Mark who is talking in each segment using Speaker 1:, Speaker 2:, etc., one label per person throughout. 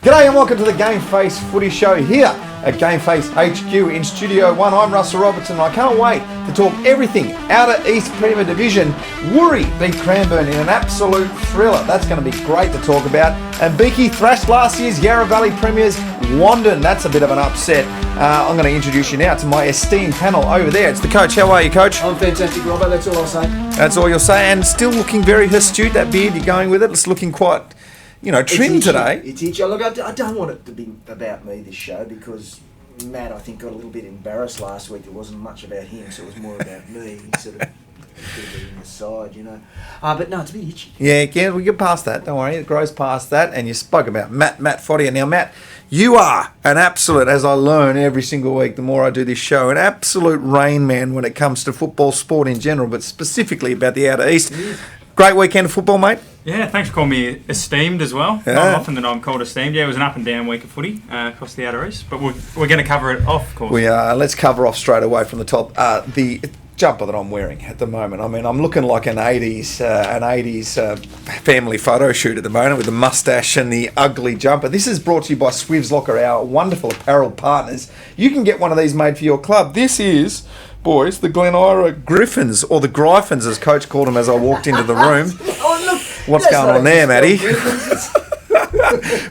Speaker 1: G'day and welcome to the GameFace Footy Show here at GameFace HQ in Studio 1. I'm Russell Robertson and I can't wait to talk everything Outer East Premier Division. Woori beat Cranbourne in an absolute thriller. That's going to be great to talk about. And Beaky thrashed last year's Yarra Valley Premiers Wandon. That's a bit of an upset. I'm going to introduce you now to my esteemed panel over there. It's the coach. How are you, coach?
Speaker 2: I'm fantastic, Robert. That's all I'll say.
Speaker 1: That's all you'll say. And still looking very astute. That beard, you're going with it. It's looking quite... trim today.
Speaker 2: It's itchy. Look, I don't want it to be about me, this show, because Matt, I think, got a little bit embarrassed last week. It wasn't much about him, so it was more about me. He sort of put it in the side, But no, it's a bit itchy.
Speaker 1: Yeah, we get past that. Don't worry, it grows past that. And you spoke about Matt Footy. Now, Matt, you are an absolute, as I learn every single week, the more I do this show, an absolute rain man when it comes to football, sport in general, but specifically about the Outer East. Great weekend of football, mate.
Speaker 3: Yeah, thanks for calling me esteemed as well.
Speaker 1: Yeah.
Speaker 3: Not often that I'm called esteemed. Yeah, it was an up and down week of footy across the Outer East, but we're going to cover it off, of course.
Speaker 1: We are. Let's cover off straight away from the top. The jumper that I'm wearing at the moment. I mean, I'm looking like an 80s family photo shoot at the moment with the mustache and the ugly jumper. This is brought to you by Swiv's Locker, our wonderful apparel partners. You can get one of these made for your club. This is... boys, the Glen Ira Griffins, or the Gryphons as Coach called them as I walked into the room. What's going on there, Matty?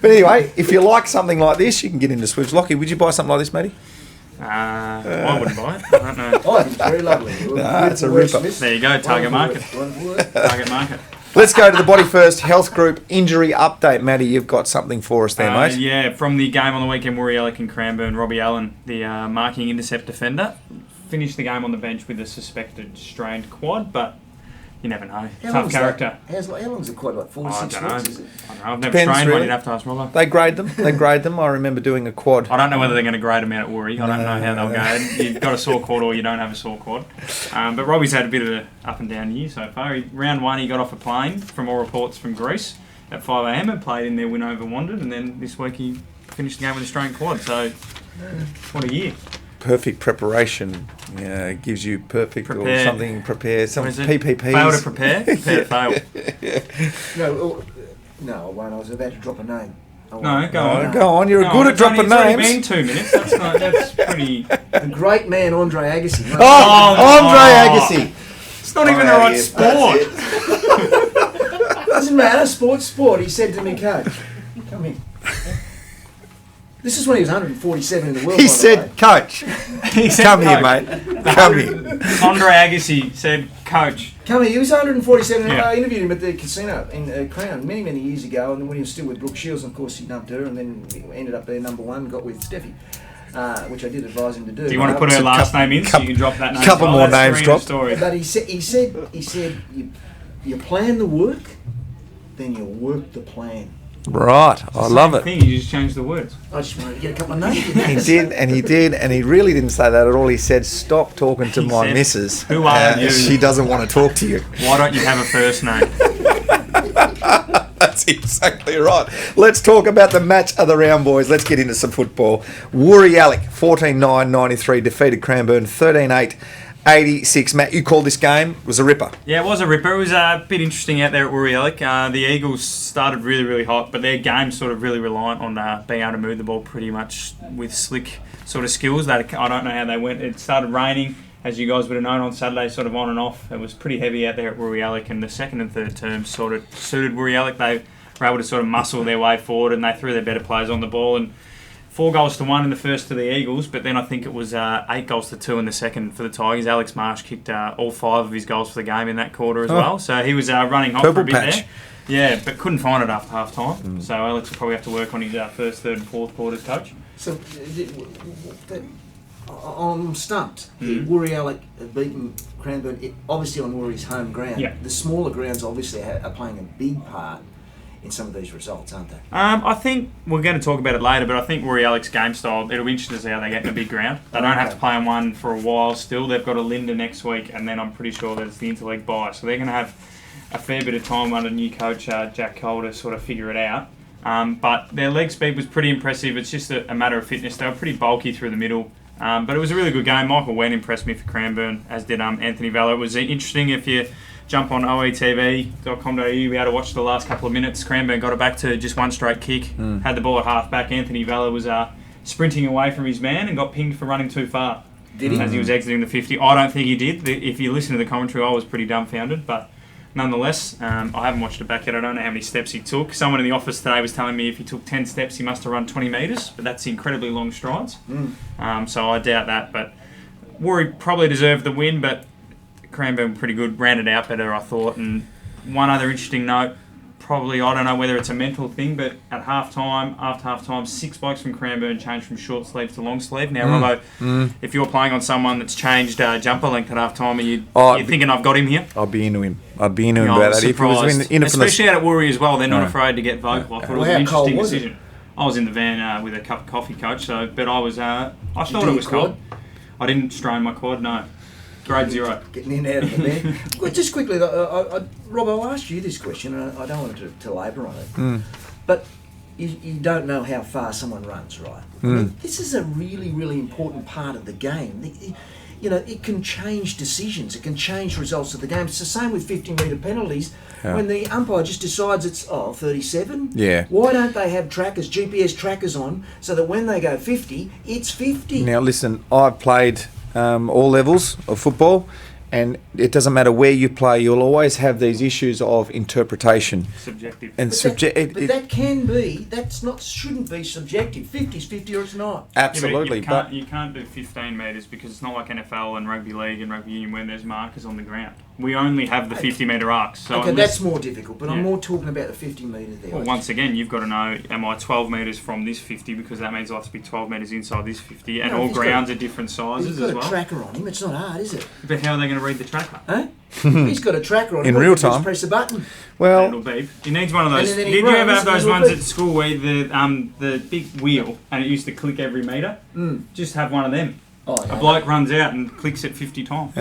Speaker 1: But anyway, if you like something like this, you can get into Swiv's Locker. Would you buy something like this, Matty?
Speaker 3: I wouldn't buy it. I don't know.
Speaker 2: Oh, it's very lovely.
Speaker 1: It's a ripper.
Speaker 3: There you go, target market. Target market.
Speaker 1: Let's go to the Body First Health Group injury update. Matty, you've got something for us there, mate.
Speaker 3: Yeah, from the game on the weekend, Woori and Cranbourne, Robbie Allen, the marking intercept defender, finished the game on the bench with a suspected strained quad, but you never know. Tough character.
Speaker 2: How long's it quad? Like 46 weeks, is it?
Speaker 3: I don't know. I've never trained one. You'd have to ask Robbo.
Speaker 1: They grade them. I remember doing a quad.
Speaker 3: I don't know whether they're going to grade them out at Woori. I don't know how they'll go. You've got a sore quad or you don't have a sore quad. But Robbie's had a bit of an up and down year so far. Round one, he got off a plane, from all reports, from Greece at 5 a.m. and played in their win over Wandon. And then this week he finished the game with a strained quad. So, what a year.
Speaker 1: Perfect preparation gives you perfect
Speaker 3: Prepared.
Speaker 1: Or something prepared. Some PPPs.
Speaker 3: Fail to prepare, prepare to fail.
Speaker 2: No, I won't. I was about to drop a name.
Speaker 3: No, go on.
Speaker 1: Go on. You're good at dropping names.
Speaker 3: It's only been 2 minutes. That's pretty...
Speaker 2: The great man, Andre Agassi.
Speaker 1: Andre Agassi.
Speaker 3: It's not even the right sport.
Speaker 2: Doesn't matter. Sport. He said to me, Coach, come in. This is when he was 147 in the world.
Speaker 1: He said, Coach, come here, mate. Come here.
Speaker 3: Andre Agassi said, Coach.
Speaker 2: Come here. He was 147.
Speaker 3: Yeah.
Speaker 2: I interviewed him at the casino in Crown many years ago, and when he was still with Brooke Shields, and of course he nubbed her, and then he ended up being number one, got with Steffi, which I did advise him to do.
Speaker 3: Do you want to put her last name in so you can drop that name?
Speaker 1: Couple more names dropped.
Speaker 2: But he said, you plan the work, then you work the plan.
Speaker 1: Right, I love it.
Speaker 3: You just changed the words.
Speaker 2: I just wanted to get a couple of names.
Speaker 1: He did, and he really didn't say that at all. He said, stop talking to my missus.
Speaker 3: Who are you?
Speaker 1: She doesn't want to talk to you.
Speaker 3: Why don't you have a first name?
Speaker 1: That's exactly right. Let's talk about the match of the round, boys. Let's get into some football. Woori 14-9-93 defeated Cranbourne 13-8. 86. Matt, you called this game. It was a ripper.
Speaker 3: Yeah, it was a ripper. It was a bit interesting out there at Woori. The Eagles started really hot, but their game sort of really reliant on being able to move the ball pretty much with slick sort of skills. I don't know how they went. It started raining, as you guys would have known, on Saturday, sort of on and off. It was pretty heavy out there at Woori, and the second and third terms sort of suited Woori. They were able to sort of muscle their way forward, and they threw their better players on the ball. And 4-1 in the first to the Eagles, but then I think it was 8-2 in the second for the Tigers. Alex Marsh kicked all 5 of his goals for the game in that quarter as well, so he was running hot for a bit there. Yeah, but couldn't find it after half time. So Alex will probably have to work on his first, third, and fourth quarters, coach.
Speaker 2: So I'm stumped. Woori have beaten Cranbourne, obviously on Woori's home ground.
Speaker 3: Yeah.
Speaker 2: The smaller grounds obviously are playing a big part in some of these results, aren't they?
Speaker 3: I think we're going to talk about it later, but I think Woori game style, it'll be interesting to see how they get in a big ground. They don't have to play on one for a while still. They've got a Linda next week, and then I'm pretty sure that it's the interleague bye. So they're going to have a fair bit of time under new coach Jack Cole to sort of figure it out. But their leg speed was pretty impressive. It's just a matter of fitness. They were pretty bulky through the middle. But it was a really good game. Michael Wen impressed me for Cranbourne, as did Anthony Valla. It was interesting if you jump on oetv.com.au, be able to watch the last couple of minutes. Cranbourne got it back to just one straight kick, had the ball at half back. Anthony Vella was sprinting away from his man and got pinged for running too far.
Speaker 2: Did he?
Speaker 3: As he was exiting the 50. I don't think he did. If you listen to the commentary, I was pretty dumbfounded, but nonetheless, I haven't watched it back yet. I don't know how many steps he took. Someone in the office today was telling me if he took 10 steps, he must have run 20 metres, but that's incredibly long strides. So I doubt that, but Warri probably deserved the win, but Cranbourne pretty good, ran it out better, I thought. And one other interesting note, probably, I don't know whether it's a mental thing, but at after half time, 6 blokes from Cranbourne changed from short sleeve to long sleeve. Now, Robbo, if you're playing on someone that's changed jumper length at half time, you're thinking, I've got him here?
Speaker 1: I'd be into him. About that. If he was in
Speaker 3: especially out at Warri as well, they're not afraid to get vocal. I thought it was an interesting
Speaker 2: was
Speaker 3: decision. I was in the van with a cup of coffee, coach. But I was. I thought it was cold. I didn't strain my quad. No, grade 0.
Speaker 2: Getting in and out of the van. Well, just quickly, Rob, I'll ask you this question, and I don't want to labour on it, but you don't know how far someone runs, right? I mean, this is a really, really important part of the game. It can change decisions. It can change results of the game. It's the same with 50-metre penalties. Yeah. When the umpire just decides it's 37, why don't they have trackers, GPS trackers on, so that when they go 50, it's 50?
Speaker 1: Now listen, I've played all levels of football, and it doesn't matter where you play, you'll always have these issues of interpretation.
Speaker 3: Subjective.
Speaker 1: And
Speaker 2: shouldn't be subjective. 50's 50 or it's not.
Speaker 1: Absolutely.
Speaker 3: Yeah, you can't do 15 metres because it's not like NFL and rugby league and rugby union where there's markers on the ground. We only have the 50-metre arcs. So
Speaker 2: that's more difficult, but I'm more talking about the 50 metre there.
Speaker 3: Well, once again, you've got to know, am I 12 metres from this 50, because that means I have to be 12 metres inside this 50, and all grounds are different sizes as well.
Speaker 2: He's got a tracker on him, it's not hard, is it?
Speaker 3: But how are they going to read the tracker?
Speaker 2: Huh? He's got a tracker on him.
Speaker 1: In real time.
Speaker 2: Just press a button.
Speaker 1: Well,
Speaker 3: it'll beep. He needs one of those. Did you ever have those ones at school where the big wheel and it used to click every metre? Just have one of them. A bloke runs out and clicks it 50 times.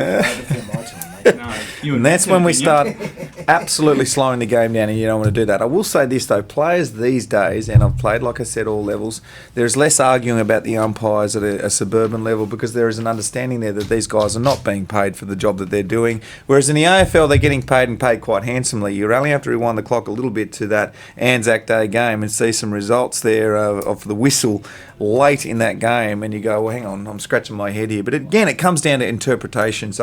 Speaker 1: And that's when we start absolutely slowing the game down, and you don't want to do that. I will say this, though. Players these days, and I've played, like I said, all levels, there's less arguing about the umpires at a suburban level because there is an understanding there that these guys are not being paid for the job that they're doing. Whereas in the AFL, they're getting paid and paid quite handsomely. You only have to rewind the clock a little bit to that Anzac Day game and see some results there of the whistle late in that game, and you go, well, hang on, I'm scratching my head here. But again, it comes down to interpretation.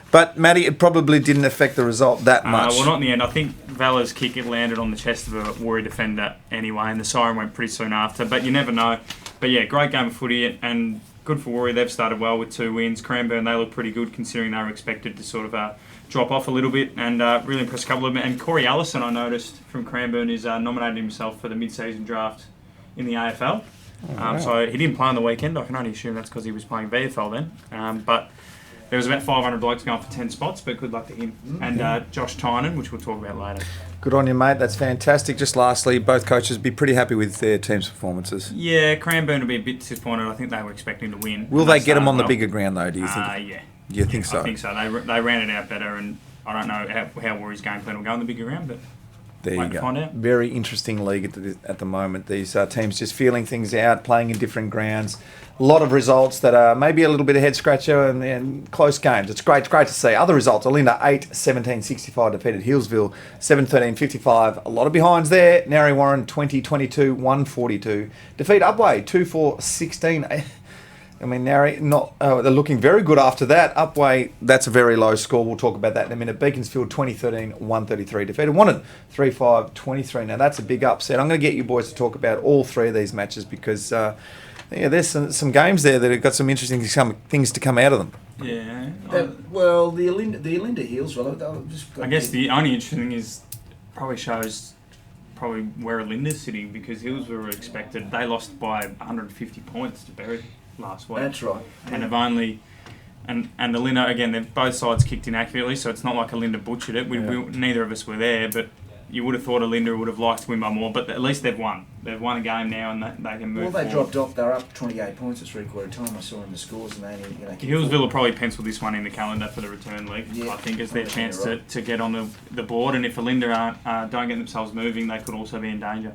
Speaker 1: But Matty, it probably didn't affect the result that much.
Speaker 3: Well, not in the end. I think Vala's kick, it landed on the chest of a Warri defender anyway, and the siren went pretty soon after. But you never know. But yeah, great game of footy, and good for Warri. They've started well with 2 wins. Cranbourne, they look pretty good considering they were expected to sort of drop off a little bit, and really impressed a couple of them. And Corey Allison, I noticed, from Cranbourne, is nominated himself for the mid-season draft in the AFL. Wow. So he didn't play on the weekend. I can only assume that's because he was playing VFL then. But there was about 500 blokes going for 10 spots, but good luck to him. And Josh Tynan, which we'll talk about later.
Speaker 1: Good on you, mate. That's fantastic. Just lastly, both coaches be pretty happy with their team's performances.
Speaker 3: Yeah, Cranbourne will be a bit disappointed. I think they were expecting to win.
Speaker 1: Will they get them on the bigger ground, though, do you think?
Speaker 3: Yeah.
Speaker 1: You think so?
Speaker 3: I think so. They ran it out better, and I don't know how Warriors' game plan will go in the bigger round, but
Speaker 1: there you go.
Speaker 3: Find out.
Speaker 1: Very interesting league at the moment. These teams just feeling things out, playing in different grounds. A lot of results that are maybe a little bit of head scratcher and close games. It's great to see. Other results: Olinda 8-17-65 defeated Hillsville 7-13-55. A lot of behinds there. Narry Warren 20-22-142 defeat Upway 2-4-16. I mean, Narry, they're looking very good after that. Upway, that's a very low score. We'll talk about that in a minute. Beaconsfield 20-13-133 defeated Wanted 3-5-23. Now, that's a big upset. I'm going to get you boys to talk about all 3 of these matches because there's some games there that have got some interesting things to come out of them.
Speaker 3: Yeah.
Speaker 2: The Olinda Hills,
Speaker 3: I guess the only interesting thing is probably shows where Olinda's sitting, because Hills were expected. They lost by 150 points to Berry last week.
Speaker 2: That's right.
Speaker 3: And have only and Olinda, again, both sides kicked inaccurately, so it's not like Olinda butchered it. Neither of us were there, but you would have thought Olinda would have liked to win by more, but at least they've won. They've won a game now, and they can move.
Speaker 2: Well, they dropped off. They were up 28 points at 3/4 time. I saw in the scores, and they only,
Speaker 3: Hillsville will probably pencil this one in the calendar for the return league. Yeah, I think, as their chance to get on the board, and if Olinda don't get themselves moving, they could also be in danger.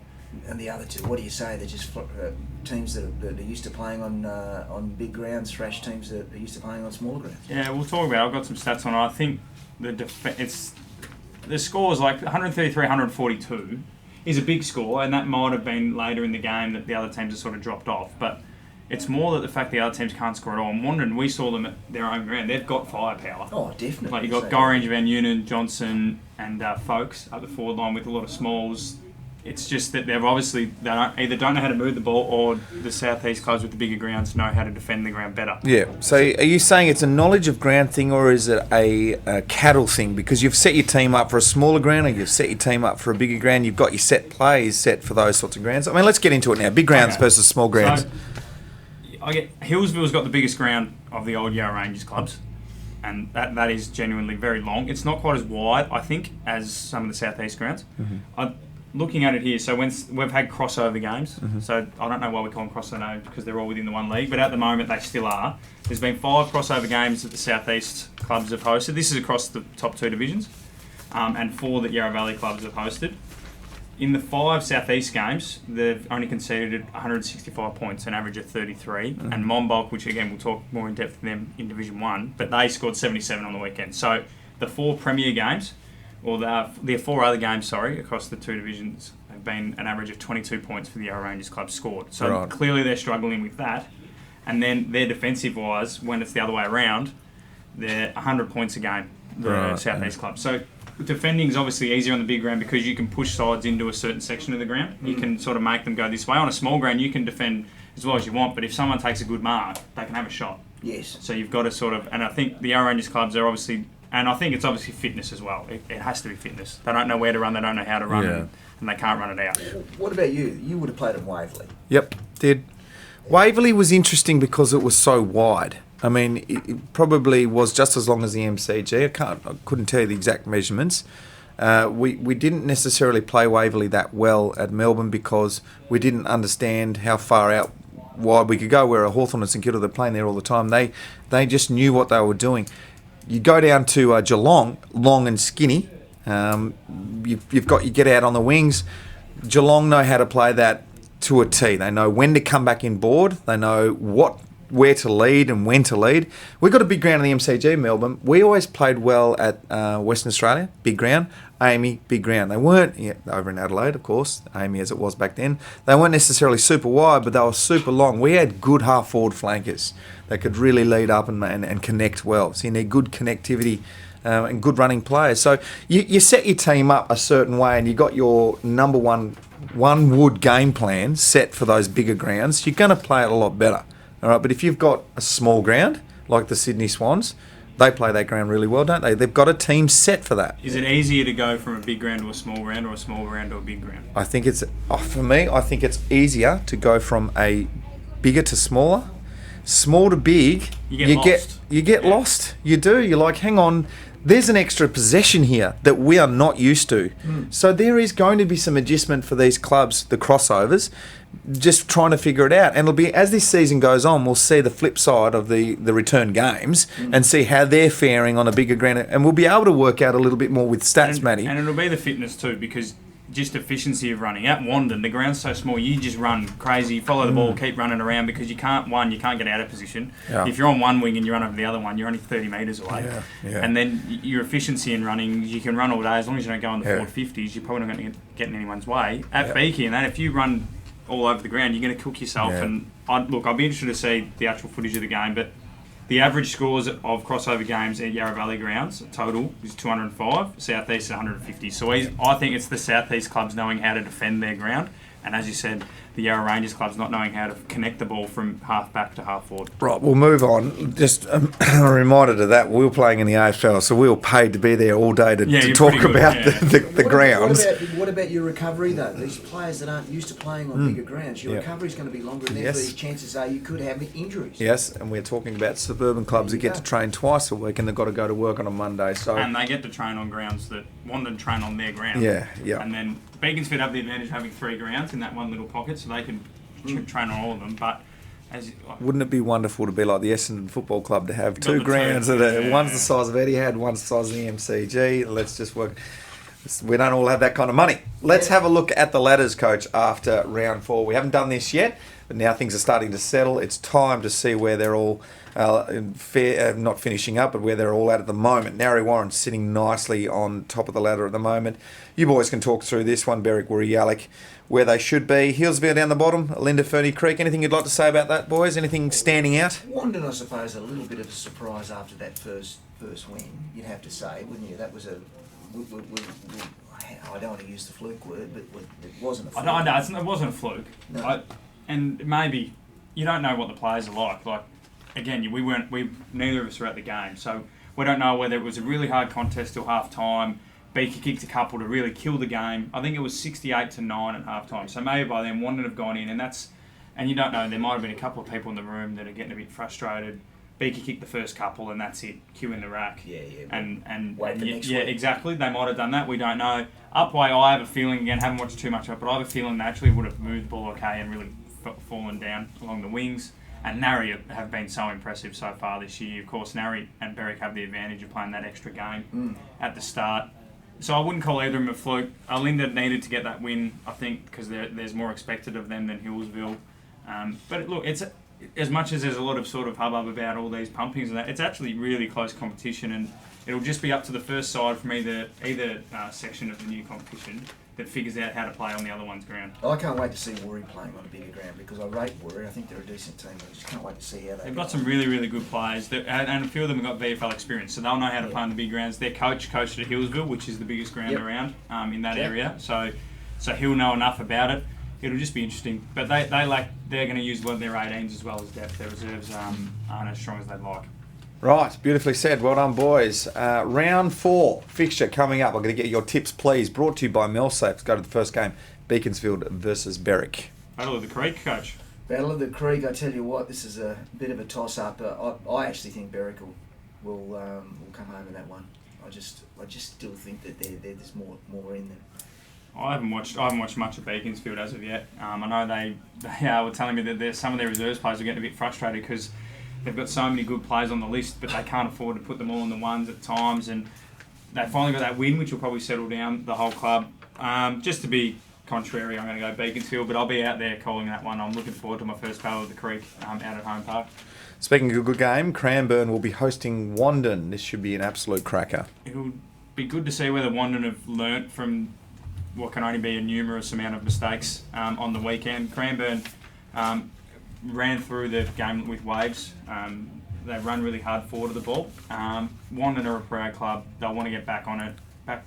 Speaker 2: And the other two, what do you say? They're just teams that are used to playing on big grounds, thrash teams that are used to playing on smaller grounds.
Speaker 3: Yeah, we'll talk about it. I've got some stats on it. I think it's the scores like 133, 142 is a big score, and that might have been later in the game that the other teams have sort of dropped off. But it's more that the fact the other teams can't score at all. And Wandering, we saw them at their own ground. They've got firepower.
Speaker 2: Oh, definitely.
Speaker 3: Like, you've got Gorringe, Van Unen, Johnson, and Folks up the forward line with a lot of smalls. It's just that they've obviously, they either don't know how to move the ball, or the southeast clubs with the bigger grounds know how to defend the ground better.
Speaker 1: Yeah. So are you saying it's a knowledge of ground thing, or is it a cattle thing? Because you've set your team up for a smaller ground, or you've set your team up for a bigger ground. You've got your set plays set for those sorts of grounds. I mean, let's get into it now. Big grounds versus small grounds.
Speaker 3: So, Hillsville's got the biggest ground of the old Yarra Rangers clubs, and that is genuinely very long. It's not quite as wide, I think, as some of the southeast grounds. Looking at it here, so when we've had crossover games, so I don't know why we call them crossover because they're all within the one league, but at the moment they still are. There's been 5 crossover games that the southeast clubs have hosted. This is across the top 2 divisions, and 4 that Yarra Valley clubs have hosted. In the 5 southeast games, they've only conceded 165 points, an average of 33, and Monbulk, which again we'll talk more in depth with them in Division 1, but they scored 77 on the weekend. So the 4 premier games, or the 4 other games, across the 2 divisions have been an average of 22 points for the Yarra Rangers club scored. So clearly they're struggling with that. And then their defensive-wise, when it's the other way around, they're 100 points a game, the South East club. So defending is obviously easier on the big ground because you can push sides into a certain section of the ground. You can sort of make them go this way. On a small ground, you can defend as well as you want, but if someone takes a good mark, they can have a shot.
Speaker 2: Yes.
Speaker 3: So you've got to sort of... And I think the Yarra Rangers clubs are obviously... And I think it's obviously fitness as well. It has to be fitness. They don't know where to run, they don't know how to run, and they can't run it out.
Speaker 2: What about you? You would have played at Waverley.
Speaker 1: Yep, did. Waverley was interesting because it was so wide. I mean, it probably was just as long as the MCG. I couldn't tell you the exact measurements. We didn't necessarily play Waverley that well at Melbourne because we didn't understand how far out wide we could go, where a Hawthorn and St Kilda, they're playing there all the time. They just knew what they were doing. You go down to Geelong, long and skinny. You get out on the wings. Geelong know how to play that to a T. They know when to come back in board. They know where to lead and when to lead. We've got a big ground in the MCG, Melbourne. We always played well at Western Australia, big ground. Amy, big ground. They weren't, over in Adelaide, of course, Amy as it was back then, they weren't necessarily super wide, but they were super long. We had good half-forward flankers that could really lead up and connect well. So you need good connectivity and good running players. So you set your team up a certain way and you got your number one wood game plan set for those bigger grounds, you're going to play it a lot better. All right, but if you've got a small ground, like the Sydney Swans, they play that ground really well, don't they? They've got a team set for that.
Speaker 3: Is it easier to go from a big ground to a small ground, or a small ground to a big ground?
Speaker 1: I think for me, I think it's easier to go from a bigger to smaller. Small to big, you get lost. You do. You're like, hang on, there's an extra possession here that we are not used to. So there is going to be some adjustment for these clubs, the crossovers, just trying to figure it out. And it'll be, as this season goes on, we'll see the flip side of the return games and see how they're faring on a bigger ground. And we'll be able to work out a little bit more with stats, Matty.
Speaker 3: And it'll be the fitness too, because just efficiency of running. At Wandon, the ground's so small, you just run crazy, follow the ball, keep running around, because you can't get out of position. Yeah. If you're on one wing and you run over the other one, you're only 30 metres away. Yeah. And then your efficiency in running, you can run all day, as long as you don't go on the forward 50s, you're probably not going to get in anyone's way. At Beaky and that, if you run all over the ground, you're going to cook yourself. And I'd be interested to see the actual footage of the game, but the average scores of crossover games at Yarra Valley grounds total is 205, South East 150. So I think it's the South East clubs knowing how to defend their ground, and as you said, the Yarra Rangers clubs not knowing how to connect the ball from half back to half forward.
Speaker 1: Right, we'll move on. Just a reminder to that, we were playing in the AFL, so we were paid to be there all day to talk about the grounds.
Speaker 2: What about your recovery, though? These players that aren't used to playing on bigger grounds, your recovery's going to be longer, and therefore chances are you could have injuries.
Speaker 1: Yes, and we're talking about suburban clubs that get to train twice a week and they've got to go to work on a Monday.
Speaker 3: And they get to train on grounds that Wandon train on their ground.
Speaker 1: Yeah.
Speaker 3: And then Beaconsfield have the advantage of having 3 grounds in that one little pocket, so they can train on all of them. But
Speaker 1: wouldn't it be wonderful to be like the Essendon Football Club to have 2 grounds? One's the size of Etihad, one's the size of the MCG. Let's just work. We don't all have that kind of money. Let's have a look at the ladders, Coach, after round 4. We haven't done this yet, but now things are starting to settle. It's time to see where they're all not finishing up, but where they're all at the moment. Narry Warren sitting nicely on top of the ladder at the moment. You boys can talk through this one. Berwick, Wirraluk, where they should be. Hillsville down the bottom. Linda, Fernie Creek. Anything you'd like to say about that, boys? Anything standing out?
Speaker 2: Wandon, I suppose, a little bit of a surprise after that first win. You'd have to say, wouldn't you? That was a. I don't want to use the fluke word, but it wasn't a fluke.
Speaker 3: I know it wasn't a fluke.
Speaker 2: No.
Speaker 3: And maybe you don't know what the players are like. Like, again, neither of us were at the game, so we don't know whether it was a really hard contest till half time. Beaker kicked a couple to really kill the game. I think it was 68-9 at half time. So maybe by then one would have gone in, and you don't know. There might have been a couple of people in the room that are getting a bit frustrated. Beaker kicked the first couple, and that's it. Cue in the rack.
Speaker 2: Yeah.
Speaker 3: And
Speaker 2: wait for next week.
Speaker 3: Exactly. They might have done that. We don't know. Upway, I have a feeling, again, haven't watched too much of it, but I have a feeling they actually would have moved the ball okay and really fallen down along the wings. And Narry have been so impressive so far this year. Of course, Narry and Berwick have the advantage of playing that extra game at the start. So I wouldn't call either of them a fluke. Linda needed to get that win, I think, because there's more expected of them than Hillsville. But look, it's as much as there's a lot of sort of hubbub about all these pumpings and that, it's actually really close competition, and it'll just be up to the first side from either section of the new competition that figures out how to play on the other one's ground.
Speaker 2: I can't wait to see Warri playing on a bigger ground because I rate Warri. I think they're a decent team. I just can't wait to see how
Speaker 3: they've got some really, really good players, and a few of them have got VFL experience, so they'll know how to play on the big grounds. Their coached at Hillsville, which is the biggest ground around in that area, so he'll know enough about it. It'll just be interesting, but they're going to use their 18s as well as depth. Their reserves aren't as strong as they'd like.
Speaker 1: Right, beautifully said. Well done, boys. Round 4 fixture coming up. I'm going to get your tips, please. Brought to you by Melsafe. Let's go to the first game. Beaconsfield versus Berwick.
Speaker 3: Battle of the Creek, Coach.
Speaker 2: Battle of the Creek. I tell you what, this is a bit of a toss-up. I actually think Berwick will come home in that one. I just still think that there's more in them.
Speaker 3: I haven't watched much of Beaconsfield as of yet. I know they were telling me that some of their reserves players are getting a bit frustrated because they've got so many good players on the list, but they can't afford to put them all in the ones at times. And they finally got that win, which will probably settle down the whole club. Just to be contrary, I'm going to go Beaconsfield, but I'll be out there calling that one. I'm looking forward to my first Battle of the Creek out at home park.
Speaker 1: Speaking of a good game, Cranbourne will be hosting Wandon. This should be an absolute cracker.
Speaker 3: It'll be good to see whether Wandon have learnt from what can only be a numerous amount of mistakes on the weekend. Cranbourne ran through the game with waves. They run really hard forward of the ball. Wandon are a proud club. They'll want to get back on it,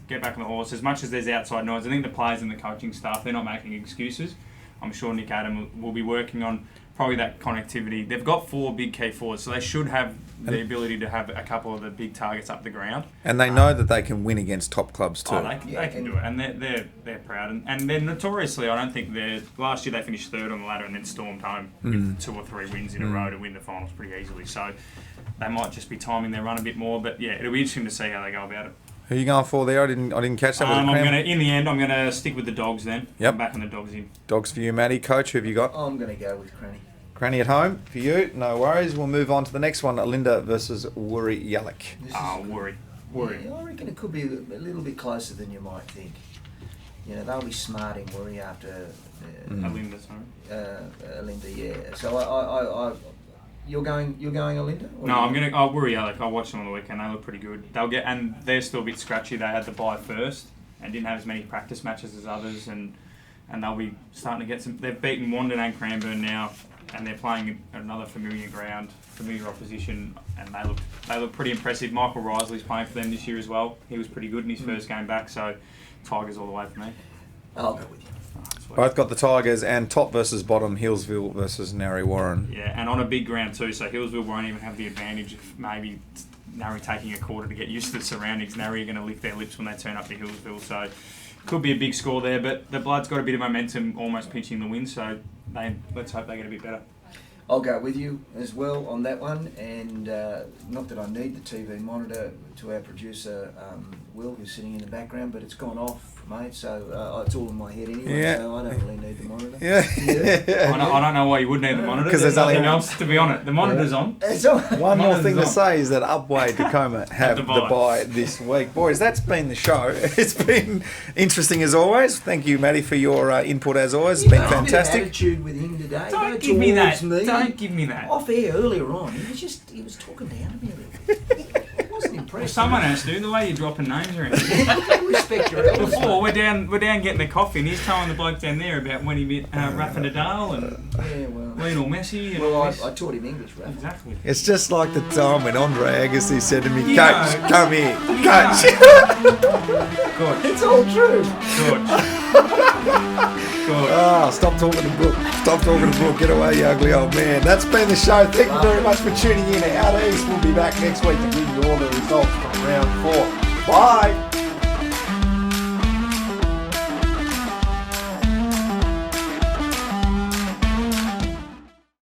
Speaker 3: get back on the horse. As much as there's outside noise, I think the players and the coaching staff, they're not making excuses. I'm sure Nick Adam will be working on probably that connectivity. They've got 4 big key forwards, so they should have the ability to have a couple of the big targets up the ground.
Speaker 1: And they know that they can win against top clubs too.
Speaker 3: They can do it, and they're proud. And they're notoriously, I don't think last year they finished 3rd on the ladder and then stormed home with 2 or 3 wins in a row to win the finals pretty easily. So they might just be timing their run a bit more, but yeah, it'll be interesting to see how they go about it.
Speaker 1: Who are you going for there? I didn't catch that.
Speaker 3: In the end, I'm gonna stick with the Dogs then.
Speaker 1: Yep.
Speaker 3: I'm back on the Dogs in.
Speaker 1: Dogs for you, Matty. Coach, who have you got?
Speaker 2: I'm going to go with Cranny.
Speaker 1: Cranny at home for you. No worries. We'll move on to the next one. Linda versus Wirraluk.
Speaker 3: Worry.
Speaker 2: Yeah, I reckon it could be a little bit closer than you might think. You know, they'll be smarting Wirri after
Speaker 3: Alinda, sorry.
Speaker 2: Alinda, yeah. So you're going Alinda?
Speaker 3: No, I'm gonna. Wirraluk. I watched them on the weekend. They look pretty good. And they're still a bit scratchy. They had the bye first and didn't have as many practice matches as others, and they'll be starting to get some. They've beaten Wandon and Cranbourne now, and they're playing another familiar ground, familiar opposition, and they look pretty impressive. Michael Risley's playing for them this year as well. He was pretty good in his first game back, so Tigers all the way for me.
Speaker 2: I'll go with you.
Speaker 1: Both got the Tigers, and top versus bottom, Hillsville versus Narry Warren.
Speaker 3: Yeah, and on a big ground too, so Hillsville won't even have the advantage of maybe Narry taking a quarter to get used to the surroundings. Narry are going to lick their lips when they turn up to Hillsville, so could be a big score there, but the Blood's got a bit of momentum almost pinching the win, so let's hope they get a bit better.
Speaker 2: I'll go with you as well on that one, and not that I need the TV monitor to our producer, Will, who's sitting in the background, but it's gone off mate. So it's all in my head anyway.
Speaker 1: Yeah.
Speaker 2: So I don't really need the monitor.
Speaker 1: Yeah.
Speaker 3: I don't know why you would need the monitor.
Speaker 1: 'Cause
Speaker 3: There's
Speaker 1: there's only
Speaker 3: nothing else to be on it. The monitor's on.
Speaker 2: It's all,
Speaker 1: One more
Speaker 3: Monitor's
Speaker 1: thing to
Speaker 3: on.
Speaker 1: say is that Upway Tacoma have
Speaker 3: The
Speaker 1: the
Speaker 3: bye.
Speaker 1: bye this week. Boys, that's been the show. It's been interesting as always. Thank you, Matty, for your input as always. It's been
Speaker 2: a bit of
Speaker 1: fantastic.
Speaker 2: attitude with him today.
Speaker 3: Don't give me that.
Speaker 2: towards me.
Speaker 3: Don't give me that.
Speaker 2: Off air earlier on, he was talking down to me a little bit. I wasn't impressed.
Speaker 3: Someone has to. The way you're dropping names around.
Speaker 2: Respect your elders.
Speaker 3: Before we're down getting the coffee, and he's telling the bloke down there about when he met Rafa Nadal and
Speaker 2: Yeah, well.
Speaker 3: Lionel Messi and
Speaker 2: Well,
Speaker 3: all
Speaker 2: I
Speaker 3: this.
Speaker 2: taught him English, Rafa.
Speaker 3: Exactly.
Speaker 1: It's just like the time when Andre Agassi said to me,
Speaker 3: You
Speaker 1: Coach,
Speaker 3: know.
Speaker 1: come here.
Speaker 3: You
Speaker 1: Coach.
Speaker 3: Good.
Speaker 2: It's all true.
Speaker 3: Good. Good.
Speaker 1: Oh, stop talking to Brooke. Stop talking to Brooke. Get away, you ugly old man. That's been the show. Thank you very much for tuning in. Out East, we'll be back next week to give you all the results from round 4. Bye.